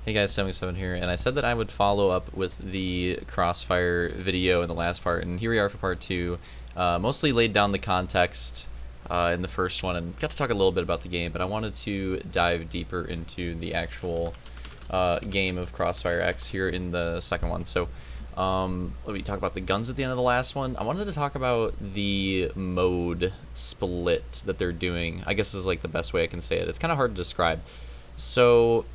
Hey guys, 77 here, and I said that I would follow up with the Crossfire video in the last part, and here we are for part 2. Mostly laid down the context in the first one, and got to talk a little bit about the game, but I wanted to dive deeper into the actual game of CrossfireX here in the second one. So, let me talk about the guns at the end of the last one. I wanted to talk about the mode split that they're doing. I guess is like the best way I can say it. It's kind of hard to describe. So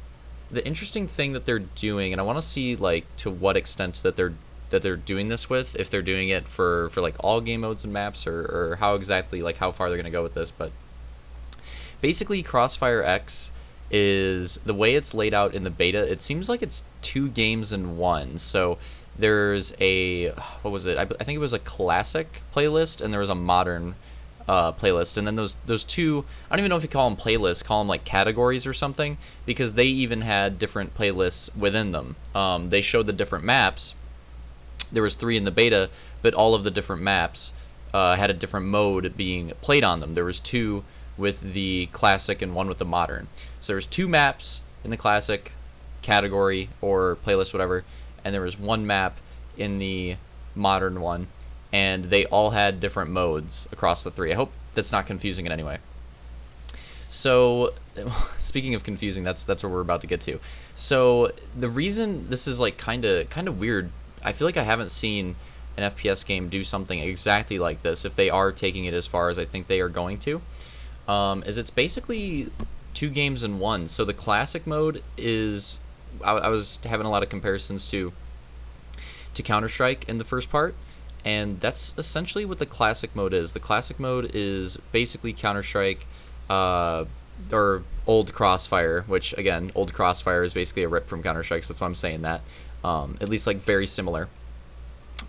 the interesting thing that they're doing, and I want to see like to what extent that they're doing this with, if they're doing it for like all game modes and maps, or how exactly, like how far they're going to go with this. But basically CrossfireX is the way it's laid out in the beta. It seems like it's 2 games in one. So there's a, what was it, I think it was a classic playlist, and there was a modern playlist, and then those two, I don't even know if you call them playlists, call them like categories or something, because they even had different playlists within them. They showed the different maps. There was 3 in the beta, but all of the different maps had a different mode being played on them. There was 2 with the classic and 1 with the modern. So there was 2 maps in the classic category or playlist, whatever, and there was 1 map in the modern one, and they all had different modes across the 3. I hope that's not confusing in any way. So, speaking of confusing, that's what we're about to get to. So, the reason this is like kind of weird, I feel like I haven't seen an FPS game do something exactly like this, if they are taking it as far as I think they are going to, is it's basically 2 games in one. So the classic mode is, I was having a lot of comparisons to Counter-Strike in the first part, and that's essentially what the classic mode is. The classic mode is basically Counter-Strike, or old Crossfire, which, again, old Crossfire is basically a rip from Counter-Strike, so that's why I'm saying that. At least, like, very similar.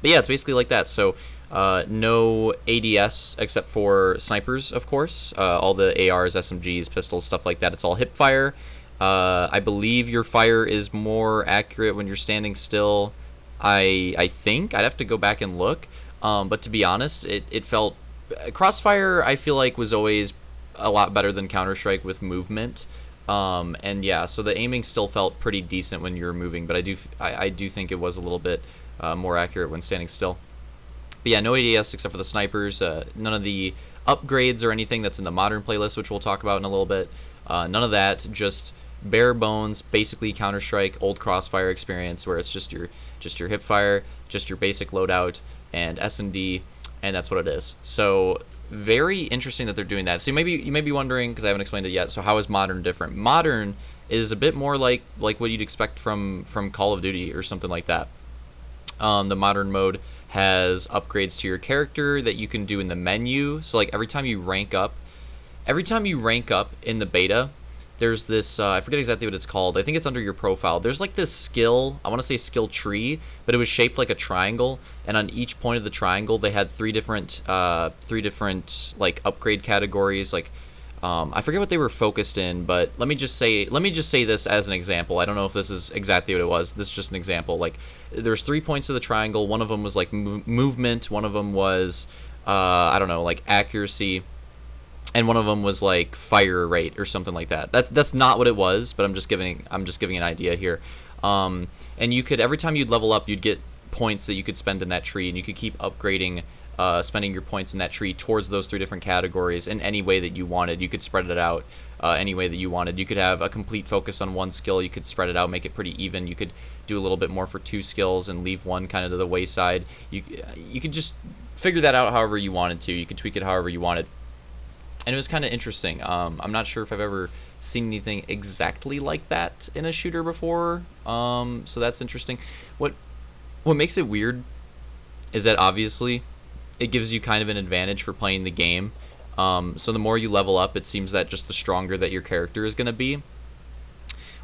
But yeah, it's basically like that. So, no ADS except for snipers, of course. All the ARs, SMGs, pistols, stuff like that. It's all hip fire. I believe your fire is more accurate when you're standing still. I think I'd have to go back and look, but to be honest, it felt, Crossfire I feel like was always a lot better than Counter-Strike with movement, and yeah, so the aiming still felt pretty decent when you were moving, but I do think it was a little bit more accurate when standing still. But yeah, no ADS except for the snipers, none of the upgrades or anything that's in the modern playlist, which we'll talk about in a little bit, none of that, just bare bones, basically Counter-Strike old Crossfire experience, where it's just your hip fire, just your basic loadout, and S&D, and that's what it is. So very interesting that they're doing that. So you may be wondering, because I haven't explained it yet, so how is modern different? Modern is a bit more like what you'd expect from Call of Duty or something like that. The modern mode has upgrades to your character that you can do in the menu. So like every time you rank up in the beta, there's this, I forget exactly what it's called. I think it's under your profile. There's like this skill, I want to say skill tree, but it was shaped like a triangle, and on each point of the triangle they had three different like upgrade categories. Like I forget what they were focused in, but let me just say this as an example. I don't know if this is exactly what it was. This is just an example. Like there's 3 points of the triangle. One of them was like movement. One of them was I don't know, like accuracy. And one of them was like fire rate or something like that. That's not what it was, but I'm just giving an idea here. And you could, every time you'd level up, you'd get points that you could spend in that tree, and you could keep upgrading, spending your points in that tree towards those 3 different categories in any way that you wanted. You could spread it out any way that you wanted. You could have a complete focus on 1 skill. You could spread it out, make it pretty even. You could do a little bit more for 2 skills and leave 1 kind of to the wayside. You could just figure that out however you wanted to. You could tweak it however you wanted. And it was kind of interesting. I'm not sure if I've ever seen anything exactly like that in a shooter before. So that's interesting. What makes it weird is that obviously it gives you kind of an advantage for playing the game. So the more you level up, it seems that just the stronger that your character is going to be.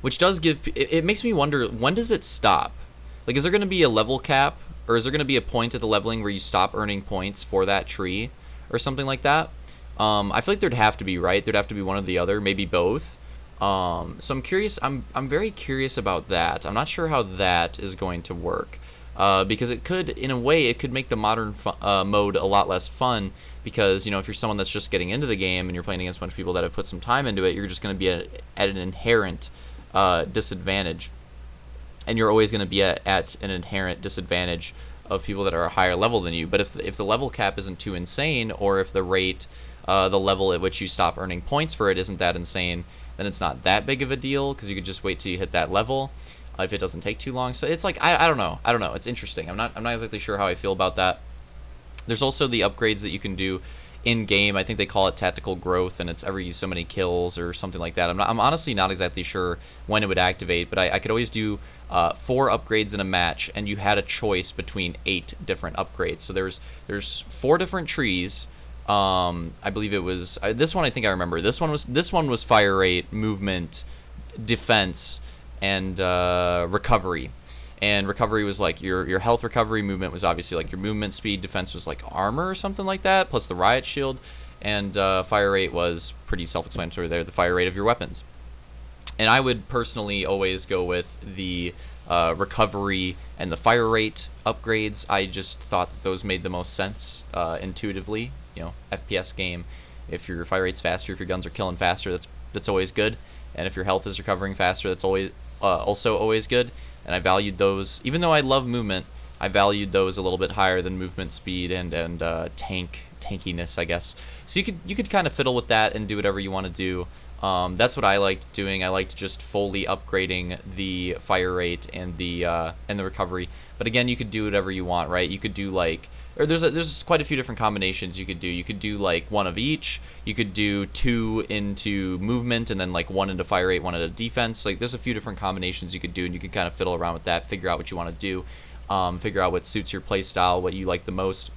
Which does give... It makes me wonder, when does it stop? Like, is there going to be a level cap? Or is there going to be a point at the leveling where you stop earning points for that tree? Or something like that? I feel like there'd have to be, right? There'd have to be one or the other, maybe both. So I'm curious. I'm very curious about that. I'm not sure how that is going to work, because it could, in a way, it could make the modern mode a lot less fun. Because, you know, if you're someone that's just getting into the game and you're playing against a bunch of people that have put some time into it, you're just going to be at an inherent disadvantage. and you're always going to be at an inherent disadvantage of people that are a higher level than you. But if the level cap isn't too insane, or if the rate, the level at which you stop earning points for it isn't that insane, then it's not that big of a deal, because you could just wait till you hit that level if it doesn't take too long. So it's like, I don't know. It's interesting. I'm not exactly sure how I feel about that. There's also the upgrades that you can do in game. I think they call it tactical growth, and it's every so many kills or something like that. I'm honestly not exactly sure when it would activate, but I could always do 4 upgrades in a match, and you had a choice between 8 different upgrades. So there's 4 different trees. I believe it was this one. I think I remember this one was fire rate, movement, defense, and recovery. And recovery was like your health recovery. Movement was obviously like your movement speed. Defense was like armor or something like that, plus the riot shield. And fire rate was pretty self-explanatory there, the fire rate of your weapons. And I would personally always go with the recovery and the fire rate upgrades. I just thought that those made the most sense intuitively. You know, FPS game, if your fire rate's faster, if your guns are killing faster, that's always good. And if your health is recovering faster, that's always also always good. And I valued those, even though I love movement, I valued those a little bit higher than movement speed and tankiness, I guess. So you could kind of fiddle with that and do whatever you want to do. That's what I liked doing. I liked just fully upgrading the fire rate and the recovery. But again, you could do whatever you want, right? You could do like, or there's quite a few different combinations you could do. You could do like 1 of each. You could do 2 into movement and then like 1 into fire rate, 1 into defense. Like there's a few different combinations you could do, and you can kind of fiddle around with that, figure out what you want to do, figure out what suits your play style, what you like the most,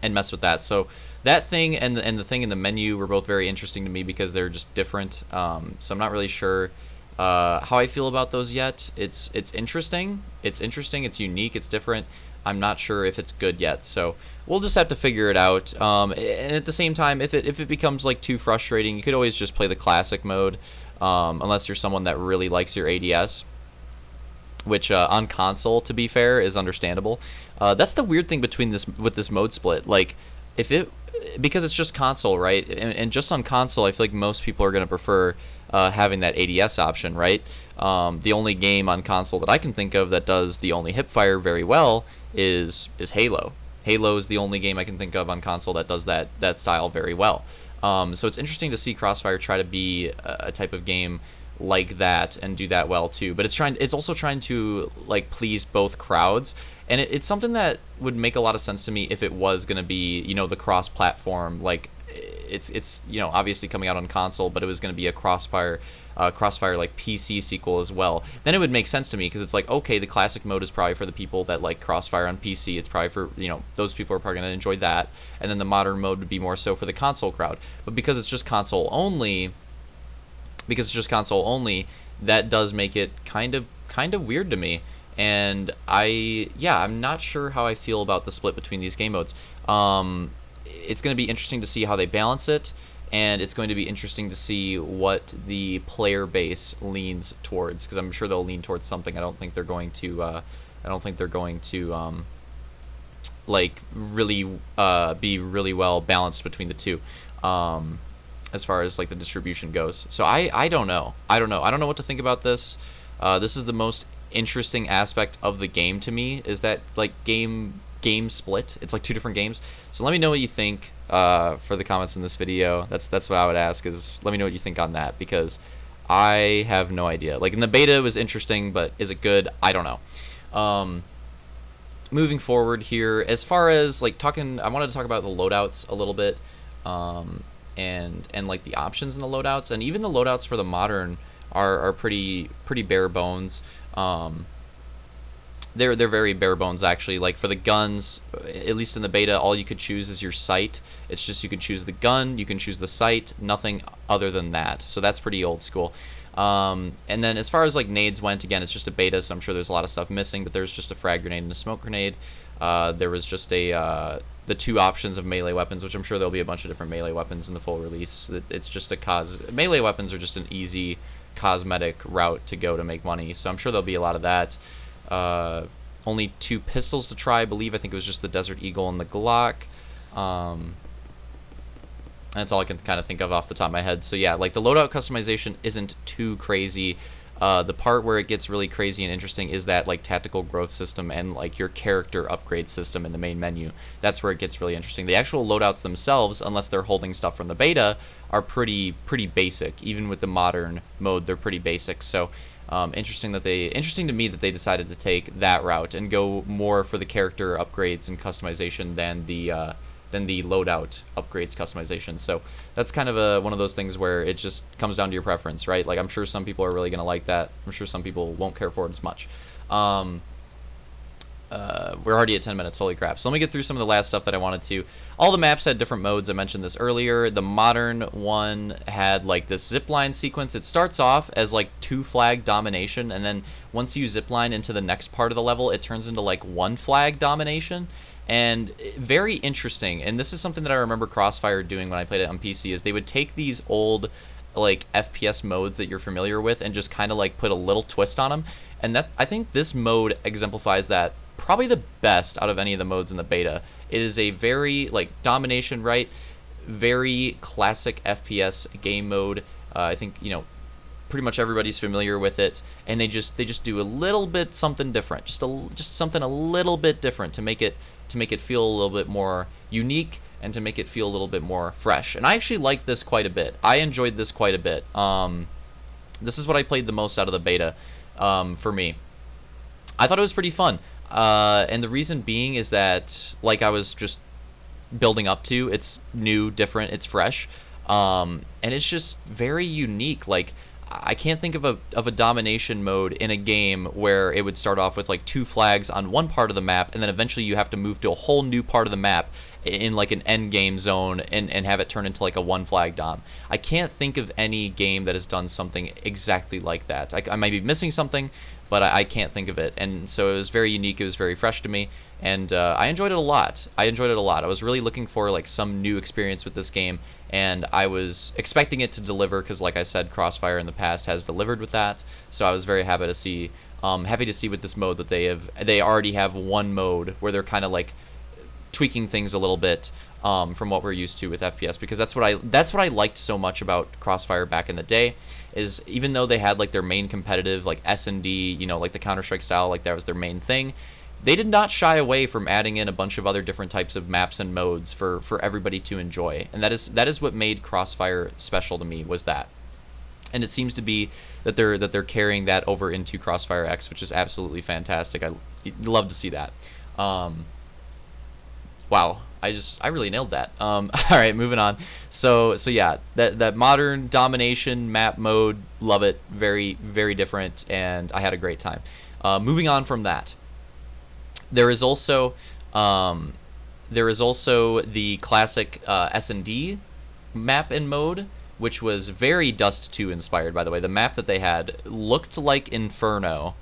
and mess with that. So that thing and the thing in the menu were both very interesting to me because they're just different. So I'm not really sure how I feel about those yet. It's interesting. It's unique. It's different. I'm not sure if it's good yet, so we'll just have to figure it out. And at the same time, if it becomes like too frustrating, you could always just play the classic mode, unless you're someone that really likes your ADS, which on console, to be fair, is understandable. That's the weird thing with this mode split. Like, because it's just console, right? And just on console, I feel like most people are going to prefer having that ADS option, right? The only game on console that I can think of that does the only hipfire very well is Halo. Halo is the only game I can think of on console that does that style very well. So it's interesting to see Crossfire try to be a type of game like that and do that well too. But it's also trying to like please both crowds, and it's something that would make a lot of sense to me if it was going to be, you know, the cross-platform. Like it's you know, obviously coming out on console, but it was going to be a Crossfire like PC sequel as well. Then it would make sense to me, because it's like, okay, the classic mode is probably for the people that like Crossfire on PC. It's probably for, you know, those people are probably going to enjoy that, and then the modern mode would be more so for the console crowd. But because it's just console only, that does make it kind of weird to me. And I'm not sure how I feel about the split between these game modes. It's going to be interesting to see how they balance it, and it's going to be interesting to see what the player base leans towards, because I'm sure they'll lean towards something. I don't think they're going to like really be really well balanced between the two, as far as like the distribution goes. So I don't know. I don't know what to think about this. This is the most interesting aspect of the game to me, is that like game split. It's like 2 different games. So let me know what you think for the comments in this video. That's what I would ask, is let me know what you think on that, because I have no idea. Like in the beta it was interesting, but is it good? I don't know. Moving forward here, as far as like I wanted to talk about the loadouts a little bit, and like the options in the loadouts, and even the loadouts for the modern are pretty bare bones. They're very bare bones, actually. Like for the guns, at least in the beta, all you could choose is your sight. It's just you can choose the gun, you can choose the sight, nothing other than that. So that's pretty old school. And then as far as like nades went, again, it's just a beta, so I'm sure there's a lot of stuff missing, but there's just a frag grenade and a smoke grenade. There was just the 2 options of melee weapons, which I'm sure there'll be a bunch of different melee weapons in the full release. It's just melee weapons are just an easy cosmetic route to go to make money, so I'm sure there'll be a lot of that. Only 2 pistols to try, I believe. I think it was just the Desert Eagle and the Glock. That's all I can kind of think of off the top of my head. So yeah, like the loadout customization isn't too crazy. The part where it gets really crazy and interesting is that like tactical growth system and like your character upgrade system in the main menu. That's where it gets really interesting. The actual loadouts themselves, unless they're holding stuff from the beta, are pretty basic. Even with the modern mode, they're pretty basic. So interesting to me that they decided to take that route and go more for the character upgrades and customization than the loadout upgrades customization. So that's kind of one of those things where it just comes down to your preference, right? Like I'm sure some people are really going to like that. I'm sure some people won't care for it as much. We're already at 10 minutes, holy crap. So let me get through some of the last stuff that I wanted to. All the maps had different modes. I mentioned this earlier. The modern one had like this zipline sequence. It starts off as like 2-flag domination, and then once you zipline into the next part of the level, it turns into like 1-flag domination. And very interesting, and this is something that I remember Crossfire doing when I played it on PC, is they would take these old like FPS modes that you're familiar with and just kind of like put a little twist on them. And that, I think this mode exemplifies that probably the best out of any of the modes in the beta. It is a very like domination, right? Very classic FPS game mode. I think, you know, pretty much everybody's familiar with it, and they just do a little bit something different, just something a little bit different to make it feel a little bit more unique and to make it feel a little bit more fresh. And I actually liked this quite a bit. I enjoyed this quite a bit. This is what I played the most out of the beta for me. I thought it was pretty fun. And the reason being is that, like I was just building up to, it's new, different, it's fresh. And it's just very unique. Like, I can't think of a domination mode in a game where it would start off with like 2 flags on one part of the map, and then eventually you have to move to a whole new part of the map in like an end game zone and have it turn into like a 1-flag dom. I can't think of any game that has done something exactly like that. I might be missing something, but I can't think of it. And so it was very unique, it was very fresh to me, and I enjoyed it a lot. I was really looking for like some new experience with this game, and I was expecting it to deliver because, like I said, Crossfire in the past has delivered with that. So I was very happy to see with this mode that they already have one mode where they're kind of like tweaking things a little bit from what we're used to with FPS, because that's what I liked so much about Crossfire back in the day, is even though they had like their main competitive like S&D, you know, like the Counter-Strike style, like that was their main thing, they did not shy away from adding in a bunch of other different types of maps and modes for everybody to enjoy. And that is what made Crossfire special to me, was that. And it seems to be that they're carrying that over into CrossfireX, which is absolutely fantastic. I love to see that. Wow, I really nailed that. All right, moving on. So yeah, that modern domination map mode, love it. Very, very different, and I had a great time. Moving on from that, there is also the classic S&D map and mode, which was very Dust 2 inspired, by the way. The map that they had looked like Inferno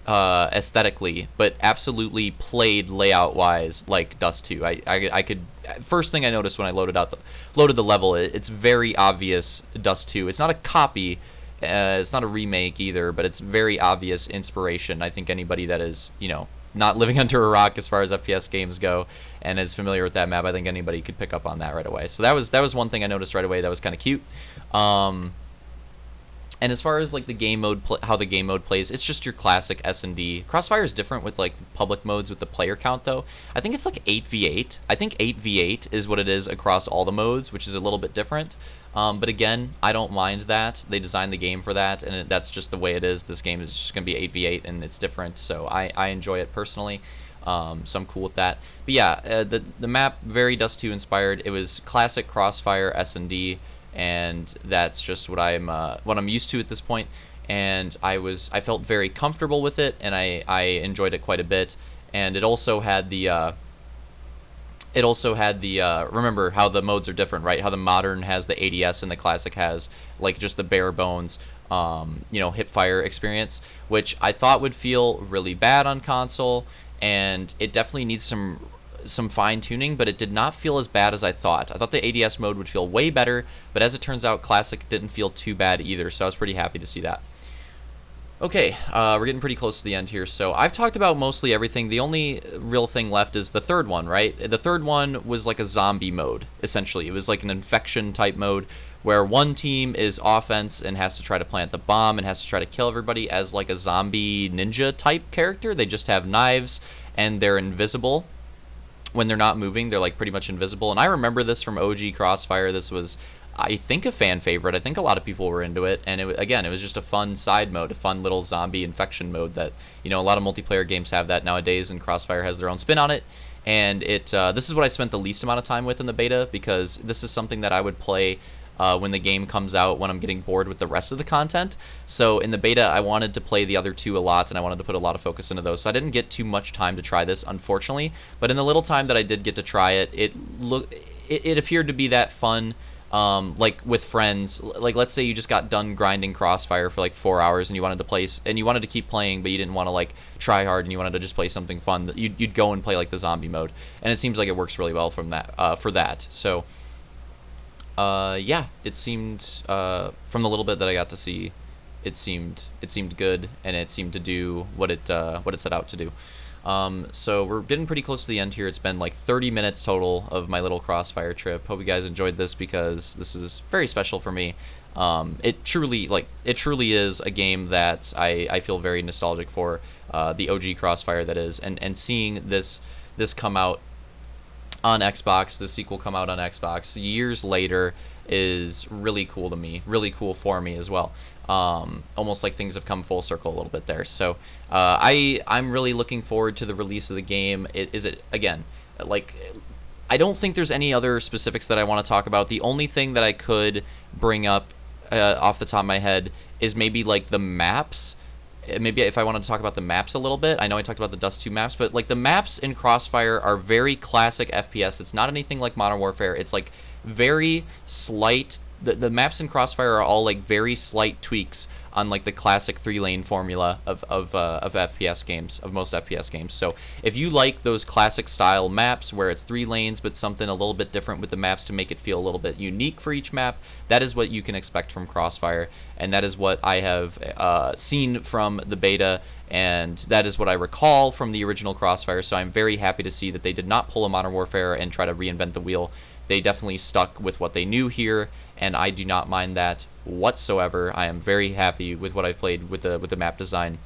aesthetically, but absolutely played layout-wise like Dust 2. I could... First thing I noticed when I loaded the level, it's very obvious Dust 2. It's not a copy, it's not a remake either, but it's very obvious inspiration. I think anybody that is, you know, not living under a rock as far as FPS games go and is familiar with that map, I think anybody could pick up on that right away. So that was one thing I noticed right away that was kind of cute. And as far as like the game mode, how the game mode plays, it's just your classic S&D. Crossfire is different with like public modes with the player count though. I think it's like 8v8. I think 8v8 is what it is across all the modes, which is a little bit different. But again, I don't mind that. They designed the game for that, and that's just the way it is. This game is just going to be 8v8, and it's different, so I enjoy it personally. So I'm cool with that. But yeah, the map, very Dust 2 inspired. It was classic Crossfire S&D, and that's just what I'm used to at this point. And I felt very comfortable with it, and I enjoyed it quite a bit. And it also had the remember how the modes are different, right? How the modern has the ADS and the classic has like just the bare bones, you know, hipfire experience, which I thought would feel really bad on console, and it definitely needs some fine tuning, but it did not feel as bad as I thought. I thought the ADS mode would feel way better, but as it turns out, classic didn't feel too bad either, so I was pretty happy to see that. Okay, we're getting pretty close to the end here, so I've talked about mostly everything. The only real thing left is the third one, right? The third one was like a zombie mode, essentially. It was like an infection type mode where one team is offense and has to try to plant the bomb and has to try to kill everybody as like a zombie ninja type character. They just have knives and they're invisible. When they're not moving, they're like pretty much invisible. And I remember this from OG Crossfire. This was, I think, a fan favorite. I think a lot of people were into it. And again, it was just a fun side mode, a fun little zombie infection mode that, you know, a lot of multiplayer games have that nowadays, and Crossfire has their own spin on it. And this is what I spent the least amount of time with in the beta, because this is something that I would play when the game comes out, when I'm getting bored with the rest of the content. So in the beta, I wanted to play the other two a lot, and I wanted to put a lot of focus into those. So I didn't get too much time to try this, unfortunately. But in the little time that I did get to try it, it appeared to be that fun, like with friends. Like, let's say you just got done grinding Crossfire for like 4 hours, and you wanted to play, and you wanted to keep playing, but you didn't want to like try hard, and you wanted to just play something fun. You'd go and play like the zombie mode, and it seems like it works really well from that for that. So. Yeah, it seemed from the little bit that I got to see, it seemed good, and it seemed to do what it set out to do. So we're getting pretty close to the end here. It's been like 30 minutes total of my little Crossfire trip. Hope you guys enjoyed this, because this was very special for me. It truly is a game that I feel very nostalgic for, the OG Crossfire that is, and seeing this come out on Xbox, the sequel come out on Xbox years later, is really cool to me, really cool for me as well. Almost like things have come full circle a little bit there. So I'm really looking forward to the release of the game. Again, like, I don't think there's any other specifics that I want to talk about. The only thing that I could bring up off the top of my head is maybe like the maps. Maybe if I wanted to talk about the maps a little bit. I know I talked about the Dust 2 maps, but like the maps in Crossfire are very classic FPS. It's not anything like Modern Warfare. It's like very slight. The maps in Crossfire are all like very slight tweaks on like the classic 3-lane formula of FPS games, of most FPS games. So if you like those classic style maps where it's 3 lanes but something a little bit different with the maps to make it feel a little bit unique for each map, that is what you can expect from Crossfire, and that is what I have seen from the beta, and that is what I recall from the original Crossfire. So I'm very happy to see that they did not pull a Modern Warfare and try to reinvent the wheel. They definitely stuck with what they knew here, and I do not mind that whatsoever. I am very happy with what I've played with the map design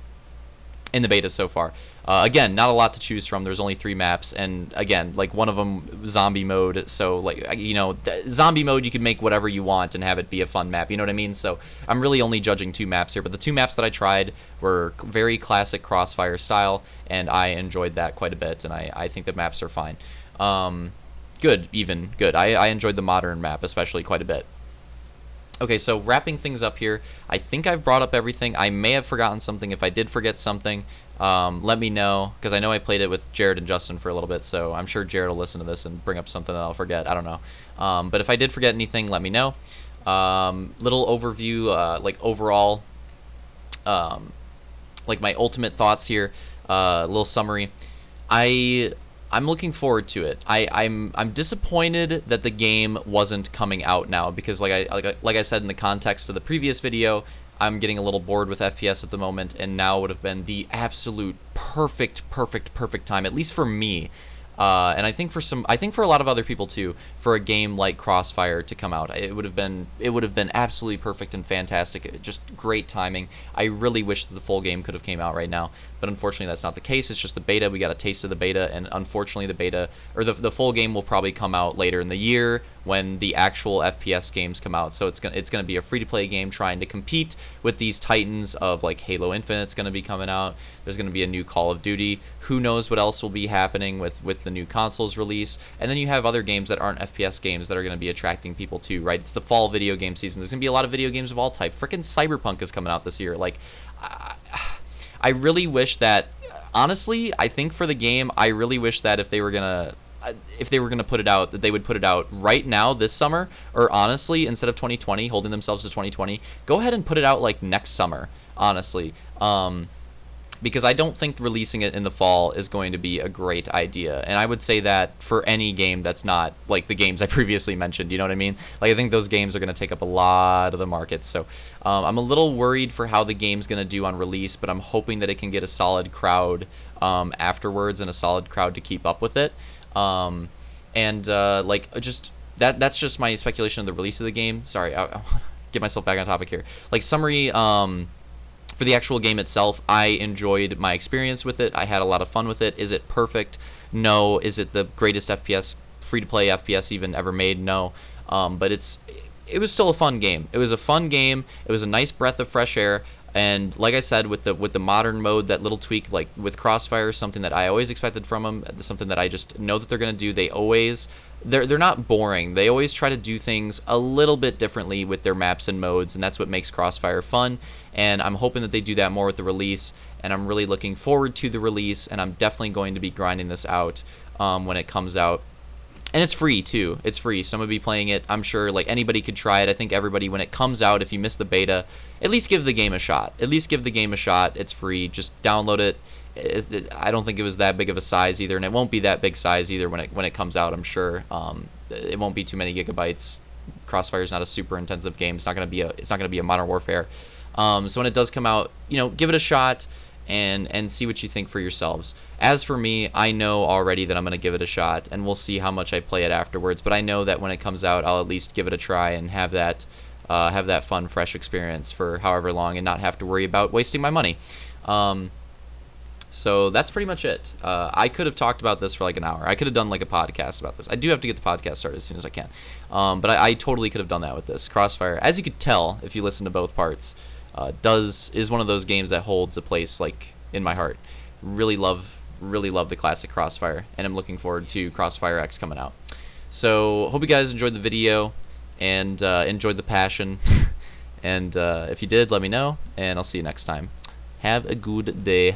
in the beta so far. Again, not a lot to choose from. There's only 3 maps, and again, like one of them zombie mode. So like, you know, zombie mode, you can make whatever you want and have it be a fun map. You know what I mean? So I'm really only judging 2 maps here, but the 2 maps that I tried were very classic Crossfire style, and I enjoyed that quite a bit, and I think the maps are fine. Good. I enjoyed the modern map especially quite a bit. Okay, so wrapping things up here, I think I've brought up everything. I may have forgotten something. If I did forget something, let me know, because I know I played it with Jared and Justin for a little bit, so I'm sure Jared will listen to this and bring up something that I'll forget. I don't know. But if I did forget anything, let me know. Little overview, like overall, like my ultimate thoughts here, little summary. I'm looking forward to it. I'm disappointed that the game wasn't coming out now, because like I said in the context of the previous video, I'm getting a little bored with FPS at the moment, and now would have been the absolute perfect time, at least for me. And I think for a lot of other people too, for a game like Crossfire to come out, it would have been absolutely perfect and fantastic. Just great timing. I really wish that the full game could have came out right now, but unfortunately that's not the case. It's just the beta. We got a taste of the beta, and unfortunately the beta, or the full game, will probably come out later in the year when the actual FPS games come out. So it's gonna be a free-to-play game trying to compete with these titans of like Halo Infinite's gonna be coming out. There's gonna be a new Call of Duty. Who knows what else will be happening with the new consoles release. And then you have other games that aren't FPS games that are gonna be attracting people too, right? It's the fall video game season. There's gonna be a lot of video games of all type. Frickin' Cyberpunk is coming out this year. Like, I really wish that, honestly, I think for the game, I really wish that if they were gonna put it out, that they would put it out right now this summer, or honestly, instead of 2020, holding themselves to 2020, go ahead and put it out like next summer, honestly. Because I don't think releasing it in the fall is going to be a great idea. And I would say that for any game that's not like the games I previously mentioned, you know what I mean? Like, I think those games are going to take up a lot of the market. So I'm a little worried for how the game's going to do on release, but I'm hoping that it can get a solid crowd afterwards, and a solid crowd to keep up with it. Like, just that's just my speculation of the release of the game. Sorry, I get myself back on topic here. Like summary, for the actual game itself, I enjoyed my experience with it. I had a lot of fun with it. Is it perfect? No. Is it the greatest FPS, free-to-play FPS even ever made? No. But it was still a fun game. It was a fun game. It was a nice breath of fresh air. And like I said, with the modern mode, that little tweak, like with Crossfire, something that I always expected from them, something that I just know that they're gonna do. They're not boring. They always try to do things a little bit differently with their maps and modes, and that's what makes Crossfire fun. And I'm hoping that they do that more with the release. And I'm really looking forward to the release. And I'm definitely going to be grinding this out when it comes out. And it's free too. It's free, so I'm gonna be playing it. I'm sure like anybody could try it. I think everybody, when it comes out, if you miss the beta, at least give the game a shot. At least give the game a shot. It's free. Just download it. I don't think it was that big of a size either, and it won't be that big size either when it comes out. I'm sure it won't be too many gigabytes. Crossfire is not a super intensive game. It's not gonna be a Modern Warfare. So when it does come out, give it a shot. And see what you think for yourselves. As for me, I know already that I'm going to give it a shot, and we'll see how much I play it afterwards. But I know that when it comes out, I'll at least give it a try and have that fun, fresh experience for however long, and not have to worry about wasting my money. So that's pretty much it. I could have talked about this for like an hour. I could have done like a podcast about this. I do have to get the podcast started as soon as I can. But I totally could have done that with this. Crossfire, as you could tell if you listen to both parts, is one of those games that holds a place like in my heart. Really love the classic Crossfire, and I'm looking forward to CrossfireX coming out. So hope you guys enjoyed the video and enjoyed the passion. And if you did, let me know, and I'll see you next time. Have a good day.